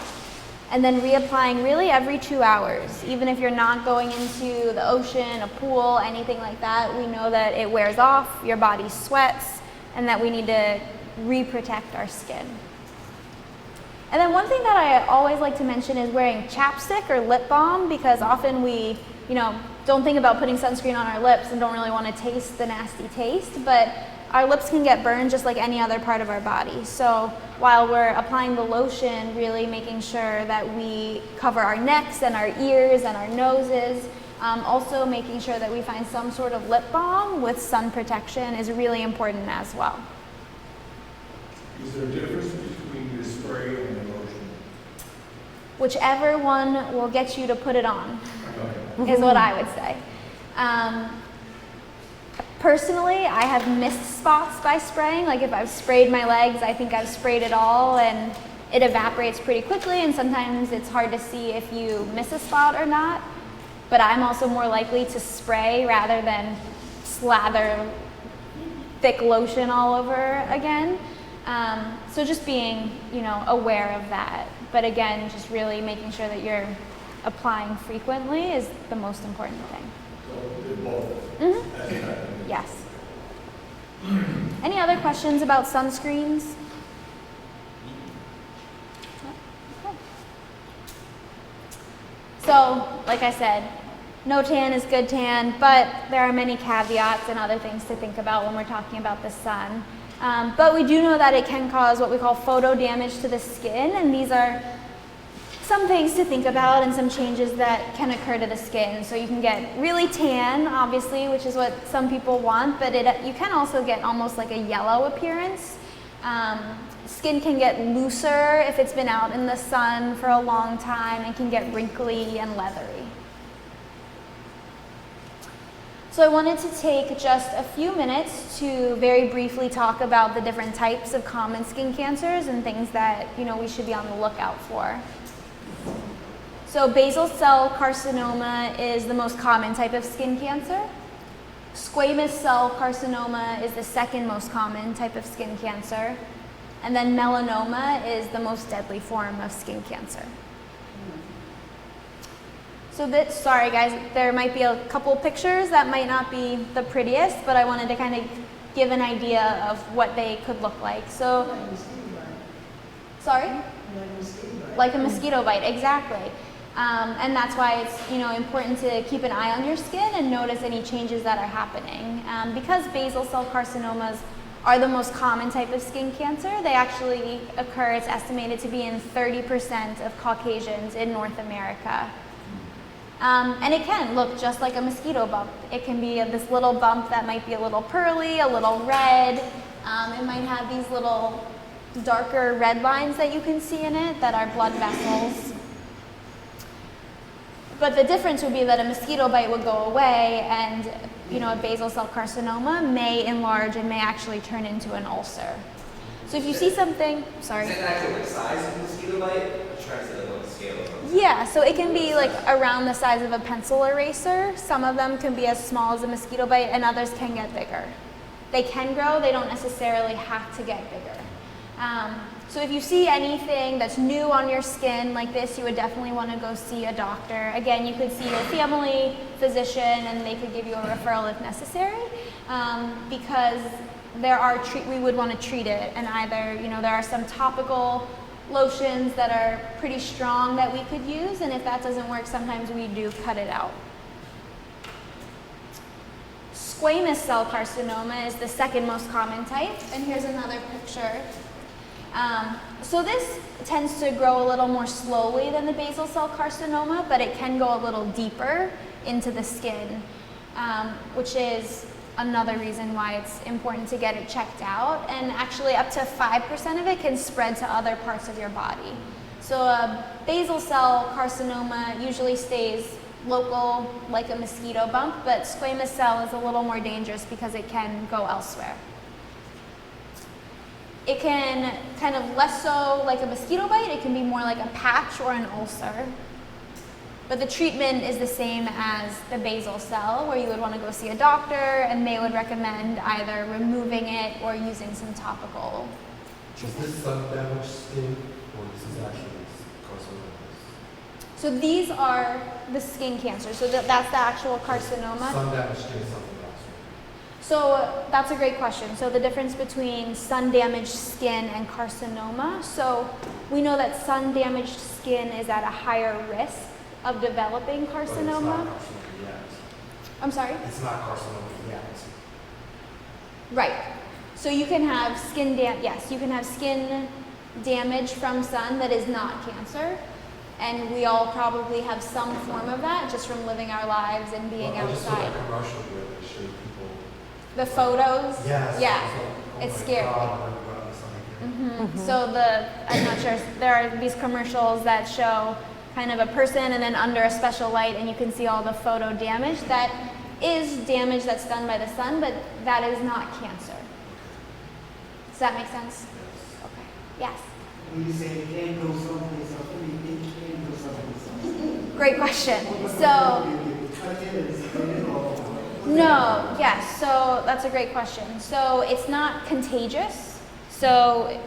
And then reapplying really every 2 hours. Even if you're not going into the ocean, a pool, anything like that, we know that it wears off, your body sweats, and that we need to re-protect our skin. And then one thing that I always like to mention is wearing chapstick or lip balm, because often we, don't think about putting sunscreen on our lips and don't really want to taste the nasty taste, but our lips can get burned just like any other part of our body. So while we're applying the lotion, really making sure that we cover our necks and our ears and our noses, also making sure that we find some sort of lip balm with sun protection is really important as well. Is there a difference between the spray and the lotion? Whichever one will get you to put it on Okay. is what I would say. Personally, I have missed spots by spraying. Like if I've sprayed my legs, I think I've sprayed it all and it evaporates pretty quickly, and sometimes it's hard to see if you miss a spot or not. But I'm also more likely to spray rather than slather thick lotion all over again. So just being, aware of that. But again, just really making sure that you're applying frequently is the most important thing. So they're both. Mm-hmm. Yes. Any other questions about sunscreens? Okay. So, like I said, no tan is good tan, but there are many caveats and other things to think about when we're talking about the sun. But we do know that it can cause what we call photo damage to the skin, and these are some things to think about and some changes that can occur to the skin. So you can get really tan, obviously, which is what some people want, but you can also get almost like a yellow appearance. Skin can get looser if it's been out in the sun for a long time and can get wrinkly and leathery. So I wanted to take just a few minutes to very briefly talk about the different types of common skin cancers and things that we should be on the lookout for. So basal cell carcinoma is the most common type of skin cancer. Squamous cell carcinoma is the second most common type of skin cancer. And then melanoma is the most deadly form of skin cancer. So sorry guys, there might be a couple pictures that might not be the prettiest, but I wanted to kind of give an idea of what they could look like. So, sorry? Like a mosquito bite, exactly. And that's why it's important to keep an eye on your skin and notice any changes that are happening. Because basal cell carcinomas are the most common type of skin cancer. They actually occur, it's estimated to be in 30% of Caucasians in North America. And it can look just like a mosquito bump. It can be this little bump that might be a little pearly, a little red. It might have these little darker red lines that you can see in it that are blood vessels. But the difference would be that a mosquito bite would go away, and a basal cell carcinoma may enlarge and may actually turn into an ulcer. So if you see something, sorry. Is that actually the size of the mosquito bite? I'm trying to say that on the scale of it. Yeah, so it can be like around the size of a pencil eraser. Some of them can be as small as a mosquito bite, and others can get bigger. They can grow, they don't necessarily have to get bigger. So if you see anything that's new on your skin like this, you would definitely want to go see a doctor. Again, you could see your family physician and they could give you a referral if necessary, because we would want to treat it, and either, there are some topical lotions that are pretty strong that we could use, and if that doesn't work, sometimes we do cut it out. Squamous cell carcinoma is the second most common type, and here's another picture. So this tends to grow a little more slowly than the basal cell carcinoma, but it can go a little deeper into the skin, which is another reason why it's important to get it checked out. And actually up to 5% of it can spread to other parts of your body. So a basal cell carcinoma usually stays local, like a mosquito bump, but squamous cell is a little more dangerous because it can go elsewhere. It can kind of less so like a mosquito bite, it can be more like a patch or an ulcer. But the treatment is the same as the basal cell, where you would want to go see a doctor and they would recommend either removing it or using some topical treatment. Is this sun damaged skin, or this is actually carcinoma? So these are the skin cancer. So that's the actual carcinoma. Sun damaged skin is something else. So that's a great question. So the difference between sun-damaged skin and carcinoma. So we know that sun-damaged skin is at a higher risk of developing carcinoma. But it's not carcinoma yet. I'm sorry? It's not carcinoma yet. Right. So you can have skin damage from sun that is not cancer. And we all probably have some form of that just from living our lives and being outside. I just saw a commercial where they showed people. The photos? Yes. Yeah. Oh It's scary. Mm-hmm. So I'm not sure, there are these commercials that show kind of a person and then under a special light, and you can see all the photo damage. That is damage that's done by the sun, but that is not cancer. Does that make sense? Yes. Okay. Yes. When you say it can go someplace else, what do you think it can go someplace else? Great question. No, yes, so that's a great question. So it's not contagious, so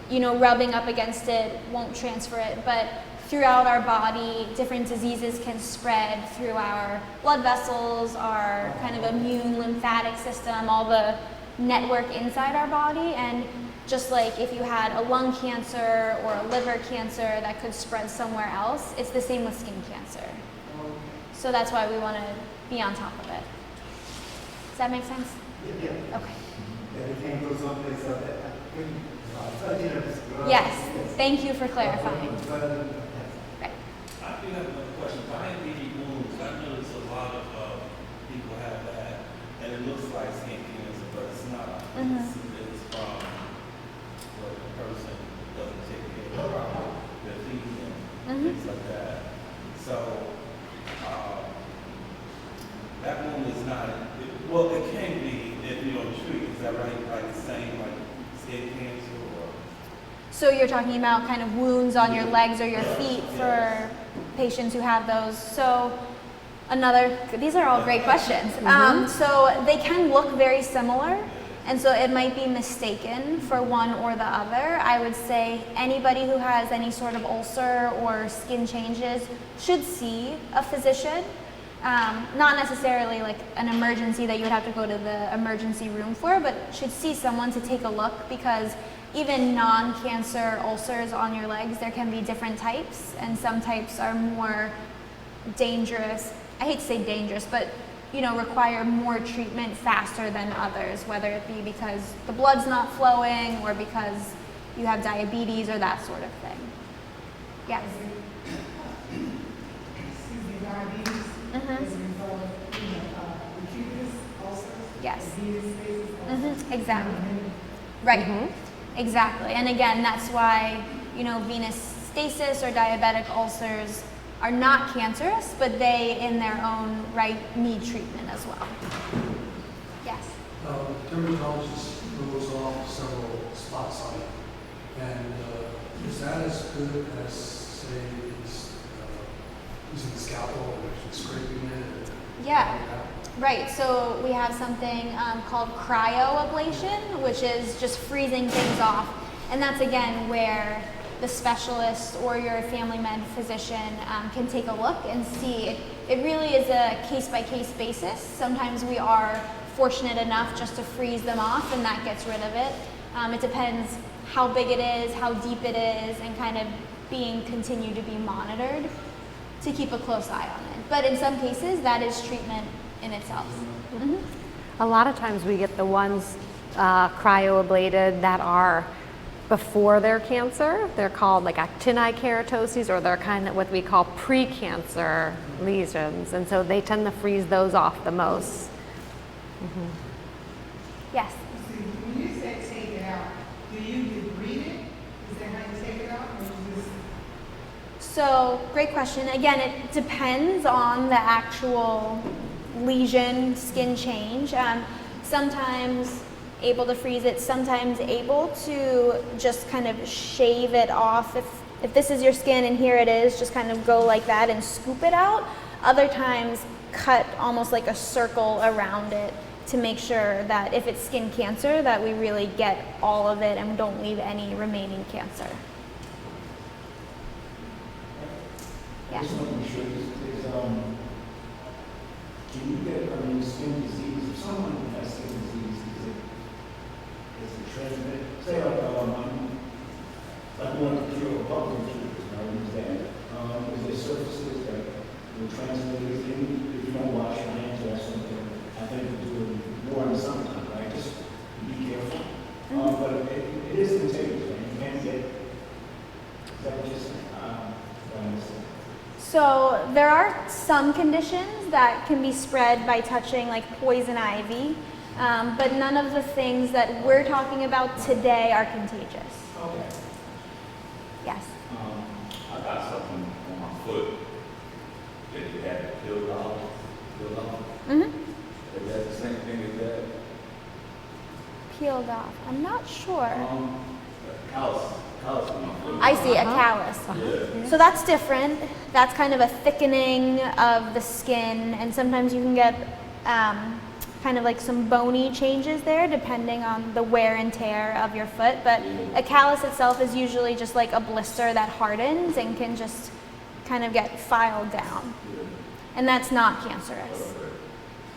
rubbing up against it won't transfer it, but throughout our body, different diseases can spread through our blood vessels, our kind of immune lymphatic system, all the network inside our body. And just like if you had a lung cancer or a liver cancer that could spread somewhere else, it's the same with skin cancer. So that's why we want to be on top of it. Does that make sense? Yeah. Okay. That it can go someplace else. Yes. Thank you for clarifying. I do have another question. Diabetes wounds, I notice a lot of people have that, and it looks like skin cancer, but it's not. It's from what the person doesn't take care of their feet and things like that. So that wound is not, it can be if you don't treat. Is that right? Like the same like skin cancer or? So you're talking about kind of wounds on your legs or your feet for patients who have those. So these are all great questions. So they can look very similar, and so it might be mistaken for one or the other. I would say anybody who has any sort of ulcer or skin changes should see a physician. Not necessarily like an emergency that you would have to go to the emergency room for, but should see someone to take a look, because even non-cancer ulcers on your legs, there can be different types, and some types are more dangerous. I hate to say dangerous, but require more treatment faster than others, whether it be because the blood's not flowing or because you have diabetes or that sort of thing. Yes. Excuse me, diabetes as a result of, leukemias, ulcers, Yes. venous spaces, ulcers. Exactly. Right. Exactly. And again, that's why, venous stasis or diabetic ulcers are not cancerous, but they, in their own right, need treatment as well. Yes. Dermatologist removes off several spots on it. And is that as good as, say, using the scalpel or actually scraping it? Yeah. Right, so we have something called cryoablation, which is just freezing things off. And that's, again, where the specialist or your family med physician can take a look and see. It really is a case-by-case basis. Sometimes we are fortunate enough just to freeze them off and that gets rid of it. It depends how big it is, how deep it is, and kind of continue to be monitored to keep a close eye on it. But in some cases, that is treatment in itself. A lot of times we get the ones cryoablated that are before their cancer. They're called like actinic keratoses, or they're kind of what we call pre-cancer lesions, and so they tend to freeze those off the most. Yes. See, when you say take it out, do you debride it? Is that how you take it out, or you just? So, great question. Again, it depends on the actual lesion, skin change. Sometimes able to freeze it, sometimes able to just kind of shave it off. If this is your skin and here it is, just kind of go like that and scoop it out. Other times, cut almost like a circle around it to make sure that if it's skin cancer, that we really get all of it and don't leave any remaining cancer. Yeah. I just want to be sure, can you get, skin disease, if someone has skin disease, is it transmitted? Say like, we want to cure a pumpkin tree, use that. Is there surfaces that will transmit it? If you don't wash your hands or something, I think you do it more in the summertime, right? Just be careful. But it is contagious, right? You can't get, is that what you're saying? So there are some conditions that can be spread by touching, like poison ivy, but none of the things that we're talking about today are contagious. Okay. Yes. I got something on my foot that you had peeled off. Is that the same thing as that? Peeled off. I'm not sure. Callus on my foot. I see, a callus. Yeah. So that's different. That's kind of a thickening of the skin, and sometimes you can get kind of like some bony changes there depending on the wear and tear of your foot. But a callus itself is usually just like a blister that hardens and can just kind of get filed down. And that's not cancerous.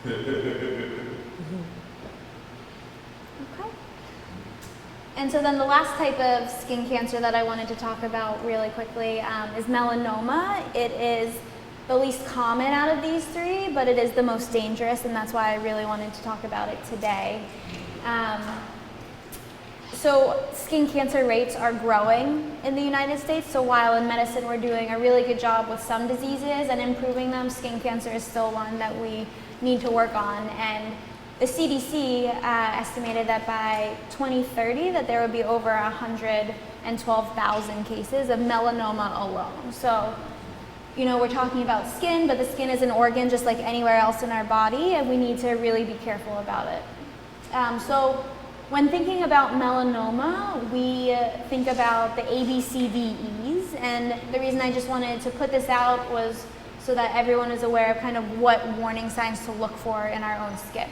Okay. And so then the last type of skin cancer that I wanted to talk about really quickly is melanoma. It is the least common out of these three, but it is the most dangerous, and that's why I really wanted to talk about it today. So skin cancer rates are growing in the United States. So while in medicine we're doing a really good job with some diseases and improving them, skin cancer is still one that we need to work on. And the CDC estimated that by 2030 that there would be over 112,000 cases of melanoma alone. So, we're talking about skin, but the skin is an organ just like anywhere else in our body, and we need to really be careful about it. So when thinking about melanoma, we think about the ABCDEs, and the reason I just wanted to put this out was so that everyone is aware of kind of what warning signs to look for in our own skin.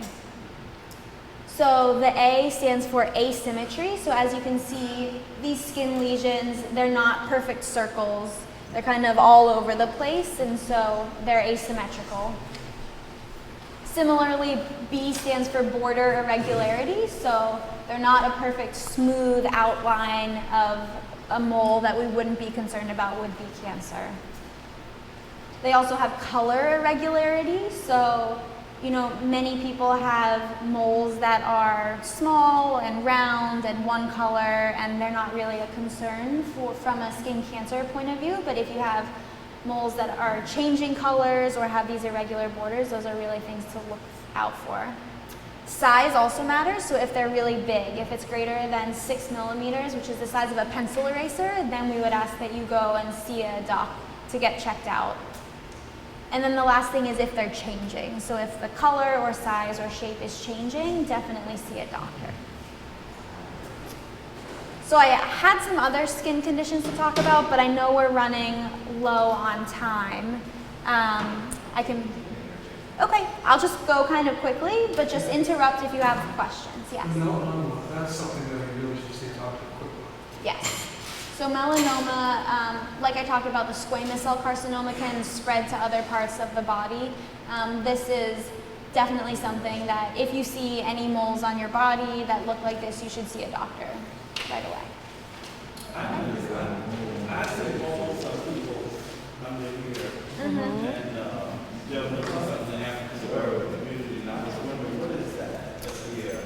So the A stands for asymmetry. So as you can see, these skin lesions, they're not perfect circles. They're kind of all over the place, and so they're asymmetrical. Similarly, B stands for border irregularity. So they're not a perfect smooth outline of a mole that we wouldn't be concerned about would be cancer. They also have color irregularity. So you know, many people have moles that are small and round and one color, and they're not really a concern from a skin cancer point of view. But if you have moles that are changing colors or have these irregular borders, those are really things to look out for. Size also matters, so if they're really big, if it's greater than 6 millimeters, which is the size of a pencil eraser, then we would ask that you go and see a doc to get checked out. And then the last thing is if they're changing. So if the color or size or shape is changing, definitely see a doctor. So I had some other skin conditions to talk about, but I know we're running low on time. Okay, I'll just go kind of quickly, but just interrupt if you have questions. Yes? Melanoma, that's something that I really should see talking quickly. Yes. So melanoma, like I talked about, the squamous cell carcinoma can spread to other parts of the body. This is definitely something that if you see any moles on your body that look like this, you should see a doctor right away. I see moles of people under here, and because the African community, and I was wondering, what is that? That's here.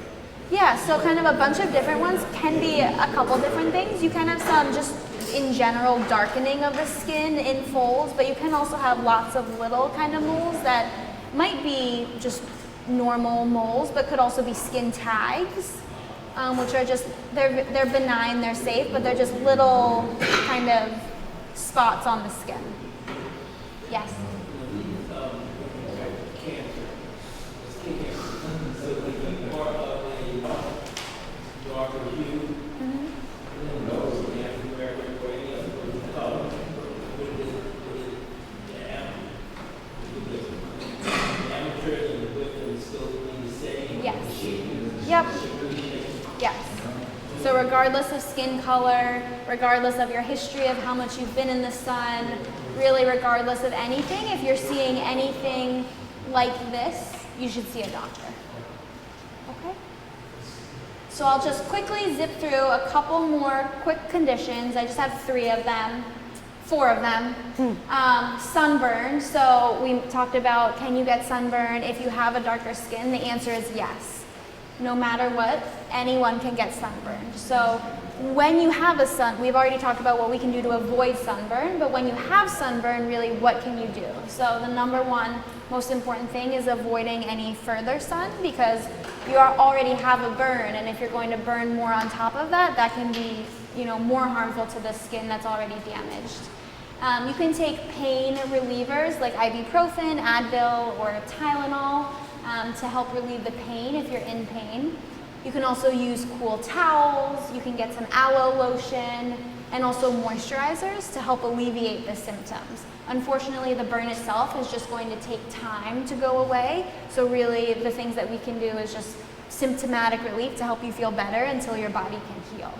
Yeah, so kind of a bunch of different ones, can be a couple different things. You can have some just in general darkening of the skin in folds, but you can also have lots of little kind of moles that might be just normal moles, but could also be skin tags, which are just, they're benign, they're safe, but they're just little kind of spots on the skin. Yes? Yep. Yes. So regardless of skin color, regardless of your history of how much you've been in the sun, really regardless of anything, if you're seeing anything like this, you should see a doctor. Okay? So I'll just quickly zip through a couple more quick conditions. I just have 4 of them. Sunburn. So we talked about, can you get sunburn if you have a darker skin? The answer is yes. No matter what, anyone can get sunburned. So when you have we've already talked about what we can do to avoid sunburn, but when you have sunburn, really what can you do? So the number one most important thing is avoiding any further sun, because you already have a burn, and if you're going to burn more on top of that, that can be, you know, more harmful to the skin that's already damaged. You can take pain relievers like ibuprofen, Advil, or Tylenol to help relieve the pain if you're in pain. You can also use cool towels, you can get some aloe lotion, and also moisturizers to help alleviate the symptoms. Unfortunately, the burn itself is just going to take time to go away, so really the things that we can do is just symptomatic relief to help you feel better until your body can heal.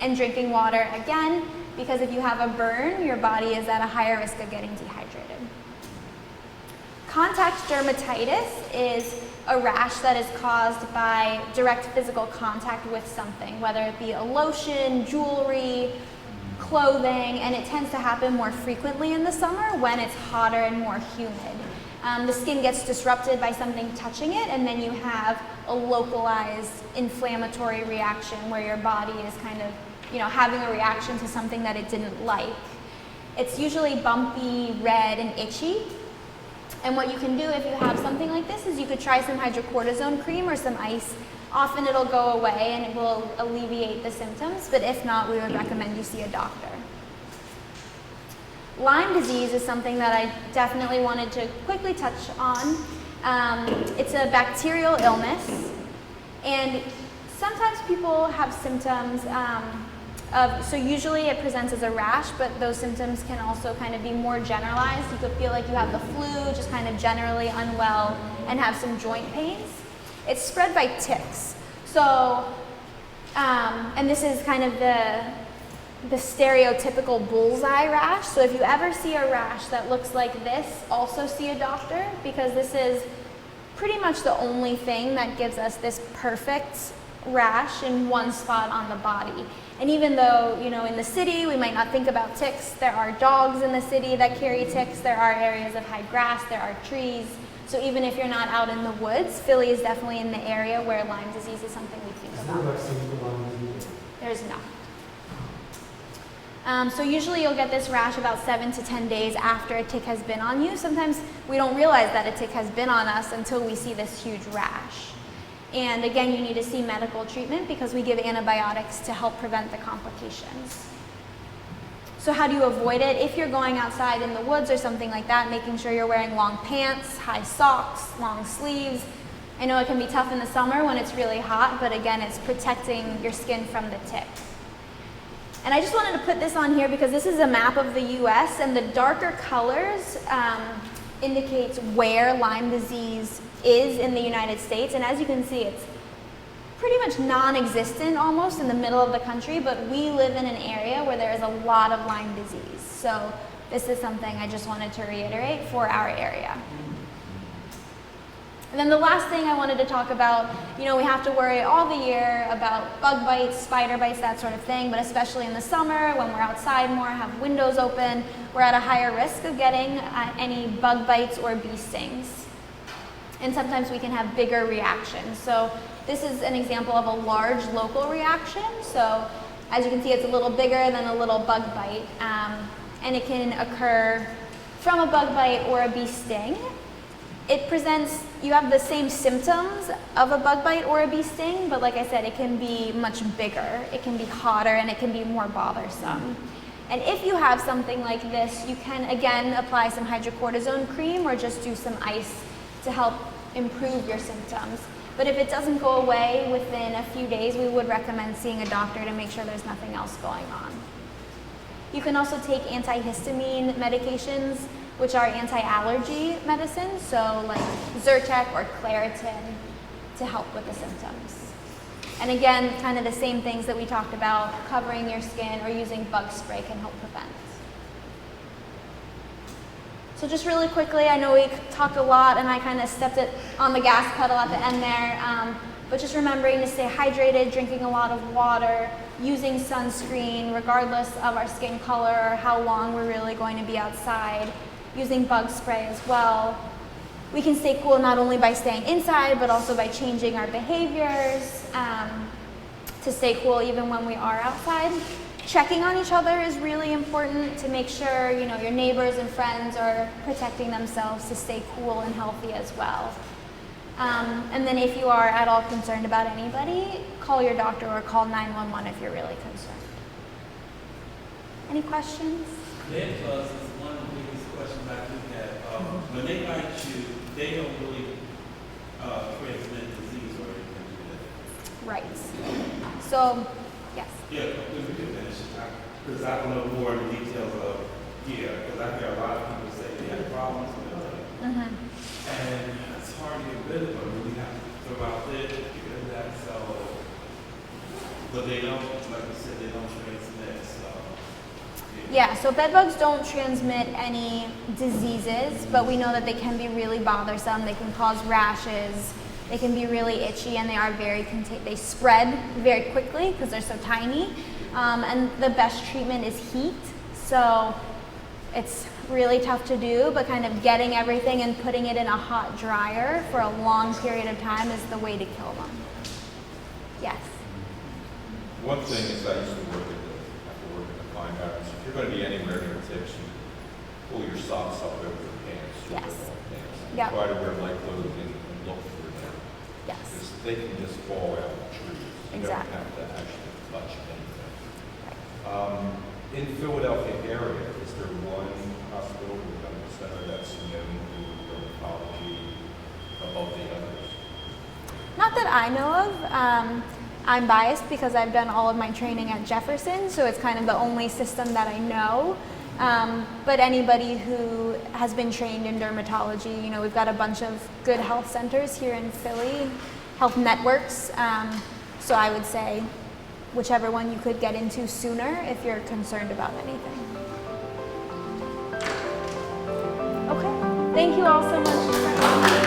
And drinking water, again, because if you have a burn, your body is at a higher risk of getting dehydrated. Contact dermatitis is a rash that is caused by direct physical contact with something, whether it be a lotion, jewelry, clothing, and it tends to happen more frequently in the summer when it's hotter and more humid. The skin gets disrupted by something touching it, and then you have a localized inflammatory reaction where your body is kind of, you know, having a reaction to something that it didn't like. It's usually bumpy, red, and itchy. And what you can do if you have something like this is you could try some hydrocortisone cream or some ice. Often it'll go away and it will alleviate the symptoms, but if not, we would recommend you see a doctor. Lyme disease is something that I definitely wanted to quickly touch on. It's a bacterial illness, and sometimes people have symptoms so usually it presents as a rash, but those symptoms can also kind of be more generalized. You could feel like you have the flu, just kind of generally unwell, and have some joint pains. It's spread by ticks. So, and this is kind of the stereotypical bullseye rash. So if you ever see a rash that looks like this, also see a doctor, because this is pretty much the only thing that gives us this perfect rash in one spot on the body. And even though, you know, in the city we might not think about ticks, there are dogs in the city that carry ticks, there are areas of high grass, there are trees. So even if you're not out in the woods, Philly is definitely in the area where Lyme disease is something we think Is there a about. vaccine for Lyme disease? There's not. So usually you'll get this rash about 7 to 10 days after a tick has been on you. Sometimes we don't realize that a tick has been on us until we see this huge rash. And again, you need to see medical treatment because we give antibiotics to help prevent the complications. So how do you avoid it? If you're going outside in the woods or something like that, making sure you're wearing long pants, high socks, long sleeves. I know it can be tough in the summer when it's really hot, but again, it's protecting your skin from the tick. And I just wanted to put this on here because this is a map of the US, and the darker colors indicates where Lyme disease is in the United States. And as you can see, it's pretty much non-existent almost in the middle of the country, but we live in an area where there is a lot of Lyme disease. So this is something I just wanted to reiterate for our area. And then the last thing I wanted to talk about, we have to worry all the year about bug bites, spider bites, that sort of thing, but especially in the summer when we're outside more, have windows open, we're at a higher risk of getting any bug bites or bee stings. And sometimes we can have bigger reactions. So this is an example of a large local reaction. So as you can see, it's a little bigger than a little bug bite, and it can occur from a bug bite or a bee sting. You have the same symptoms of a bug bite or a bee sting, but like I said, it can be much bigger, it can be hotter, and it can be more bothersome. And if you have something like this, you can again apply some hydrocortisone cream or just do some ice to help improve your symptoms. But if it doesn't go away within a few days, we would recommend seeing a doctor to make sure there's nothing else going on. You can also take antihistamine medications, which are anti-allergy medicines, so like Zyrtec or Claritin to help with the symptoms. And again, kind of the same things that we talked about, covering your skin or using bug spray can help prevent. So just really quickly, I know we talked a lot and I kind of stepped it on the gas pedal at the end there, but just remembering to stay hydrated, drinking a lot of water, using sunscreen regardless of our skin color or how long we're really going to be outside, using bug spray as well. We can stay cool not only by staying inside, but also by changing our behaviors to stay cool even when we are outside. Checking on each other is really important to make sure your neighbors and friends are protecting themselves to stay cool and healthy as well. And then if you are at all concerned about anybody, call your doctor or call 911 if you're really concerned. Any questions? Lead is one of the biggest questions I do have. When they bite you, they don't really transmit disease or anything like that. Right. So, yes. Yeah, we can finish. Because I don't know more of the details of, because I hear a lot of people say they have problems with it. Mm-hmm. And it's hard to get rid of them. We have to throw out there because that's so. But they don't, like you said, they don't transmit, so. Yeah, so bed bugs don't transmit any diseases, but we know that they can be really bothersome. They can cause rashes. They can be really itchy, and they are they spread very quickly because they're so tiny. And the best treatment is heat. So it's really tough to do, but kind of getting everything and putting it in a hot dryer for a long period of time is the way to kill them. Yes. One thing is I used to work in the fine house. If you're going to be anywhere near tips, you pull your socks up over your pants. Yes. Yep. Try to wear light clothing and look for them. Yes. Because they can just fall out of the trees. You Exactly. don't have to actually touch anything. In Philadelphia area, is there one hospital or medical center that's known for dermatology above the others? Not that I know of. I'm biased because I've done all of my training at Jefferson, so it's kind of the only system that I know. But anybody who has been trained in dermatology, we've got a bunch of good health centers here in Philly, health networks. So I would say whichever one you could get into sooner if you're concerned about anything. Okay, thank you all so much for coming.